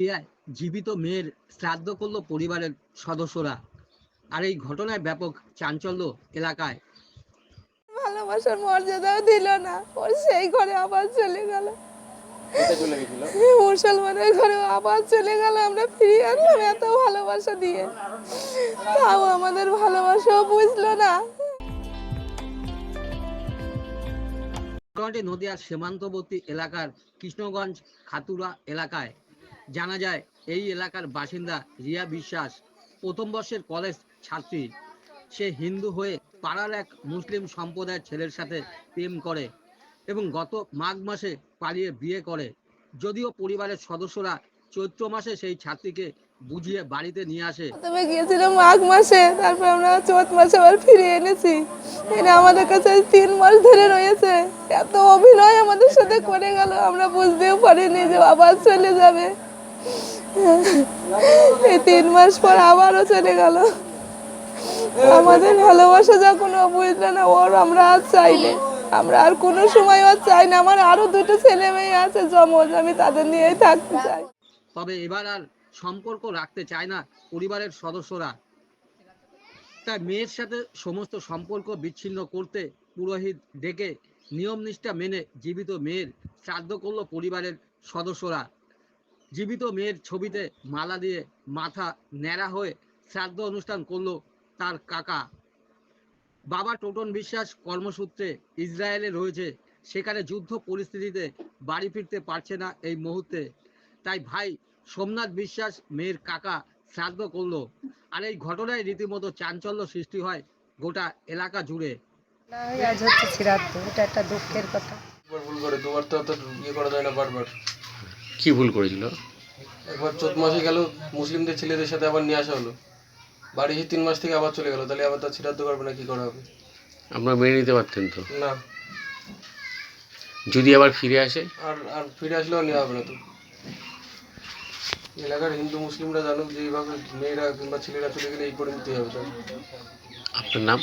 ক্রিয়ায় জীবিত মেয়ের শ্রাদ্ধ করল পরিবারের সদস্যরা। আর এই ঘটনায় ব্যাপক চাঞ্চল্য এলাকায়। ভালোবাসার মর্যাদাও দিল না, ওর সেই ঘরে আবার চলে গেল। মুসলমানের ঘরে আবার চলে গেল, আমরা ফিরিয়ে আনলাম এত ভালোবাসা দিয়ে, তাও আমাদের ভালোবাসাও বুঝলো না। ঘটনাটি নদিয়ার সীমান্তবর্তী এলাকার কৃষ্ণগঞ্জ খাতুরা এলাকায়। জানা যায় এই এলাকার বাসিন্দা রিয়া বিশ্বাস প্রথম বর্ষের কলেজ ছাত্রী। সে হিন্দু হয়ে পাড়ার এক মুসলিম সম্প্রদায়ের ছেলের সাথে প্রেম করে এবং গত মাঘ মাসে পালিয়ে বিয়ে করে। যদিও পরিবারের সদস্যরা চৈত্র মাসে সেই ছাত্রীকে বুঝিয়ে বাড়িতে নিয়ে আসে। প্রথমে গিয়েছিলাম মাঘ মাসে, তারপর আমরা চৈত মাসে আবার ফিরে এনেছি। এনে আমাদের কাছে 3 মাস ধরে রয়েছে। এত অভিনয় আমাদের সাথে করে গেল, আমরা বুঝতেও পারিনি যে আবার চলে যাবে। এই 3 মাস পর আবারও চলে গেল। আমাদের ভালোবাসা যখন ও বুঝলো না, ওর আমরা আর চাই না, আমরা আর কোনো সময় আর চাই না। আমার আরো 2টো ছেলে মেয়ে আছে জমজ, আমি তাদের নিয়েই থাকতে চাই। তবে এবার আর সম্পর্ক রাখতে চায় না পরিবারের সদস্যরা। তাই মেয়ের সাথে সমস্ত সম্পর্ক বিচ্ছিন্ন করতে পুরোহিত ডেকে নিয়ম নিষ্ঠা মেনে জীবিত মেয়ের শ্রাদ্ধ করল পরিবারের সদস্যরা। জীবিত মেয়ের ছবিতে মালা দিয়ে মাথা ন্যাড়া হয়ে শ্রাদ্ধ অনুষ্ঠান করলো তার কাকা। বাবা টোটন বিশ্বাস কর্মসূত্রে ইসরায়েলে রয়েছে, সেখানে যুদ্ধ পরিস্থিতিতে বাড়ি ফিরতে পারছে না এই মুহূর্তে। তাই ভাই সোমনাথ বিশ্বাস মেয়ের কাকা শ্রাদ্ধ করলো। আর এই ঘটনায় রীতিমতো চাঞ্চল্য সৃষ্টি হয় গোটা এলাকা জুড়ে। আজ হচ্ছে শ্রাদ্ধ, এটা একটা দুঃখের কথা। ভুল করে দুবার তো ইয়ে করা যায় না বারবার। কি ভুল করেছিল? একবার চৈত মাসে গেল, মুসলিমদের ছেলেদের সাথে আবার নিয়ে আসা হলো, বাড়ি এসে 3 মাস থেকে আবার চলে গেল, তাহলে আবার তার শ্রাদ্ধ করবে না, কি করা হবে? আপনারা মেনে নিতে পারতেন তো? না, যদি আবার ফিরে আসে? আর আর ফিরে আসলেও নেওয়া হবে না তো। এলাকার হিন্দু মুসলিমরা জানুক যে এইভাবে মেয়েরা কিংবা ছেলেরা চলে গেলে এই করে নিতে হবে তার। আপনার নাম?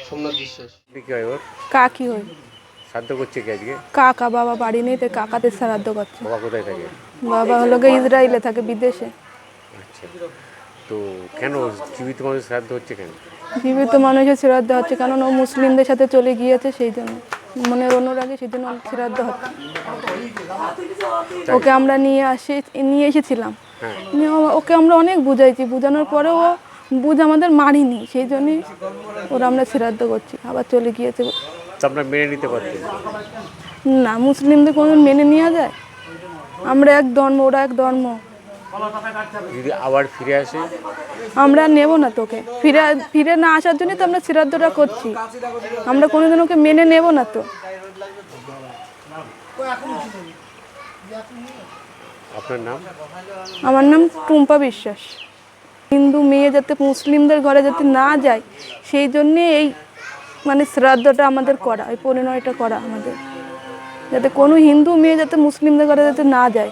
সোমনাথ বিশ্বাস। কি হয় ওর? কাকি হই। শ্রাদ্ধ করছে কি আজকে? কাকা, বাবা বাড়ি নেই, তো কাকাদের শ্রাদ্ধ করছে। বাবা কোথায় থাকে? বাবা হলো গিয়ে ইসরায়েলে থাকে, বিদেশে। আচ্ছা, তো কেন জীবিত মানুষ শ্রাদ্ধ হচ্ছে কেন? জীবিত মানুষের শ্রাদ্ধ হচ্ছে কারণ ও মুসলিমদের সাথে চলে গিয়েছে, সেই জন্য মানে অনুরাগে, সেই জন্য শ্রাদ্ধ হচ্ছে। ওকে আমরা নিয়ে এসেছিলাম। ওকে আমরা অনেক বুঝাইছি, বোঝানোর পরেও ও আমাদের মারিনি, সেই জন্যই ওরা আমরা শ্রাদ্ধ করছি। আবার চলে গিয়েছে। তো আপনারা মেনে নিতে পারতেন? না, মুসলিমদের কোনো মেনে নেওয়া যায়? আমরা এক ধর্ম, ওরা এক ধর্ম। যদি আবার ফিরে আসে? আমরা নেব না তোকে, ফিরে না আসার জন্যই তো আমরা শ্রাদ্ধটা করছি। আমরা কোনোদিন ওকে মেনে নেব না তো। আপনার নাম? আমার নাম টুম্পা বিশ্বাস। হিন্দু মেয়ে যাতে মুসলিমদের ঘরে যাতে না যায়, সেই জন্যে এই মানে শ্রাদ্ধটা আমাদের করা, এই পরিণয়টা করা আমাদের, যাতে কোনো হিন্দু মেয়ে যাতে মুসলিমদের ঘরে যাতে না যায়।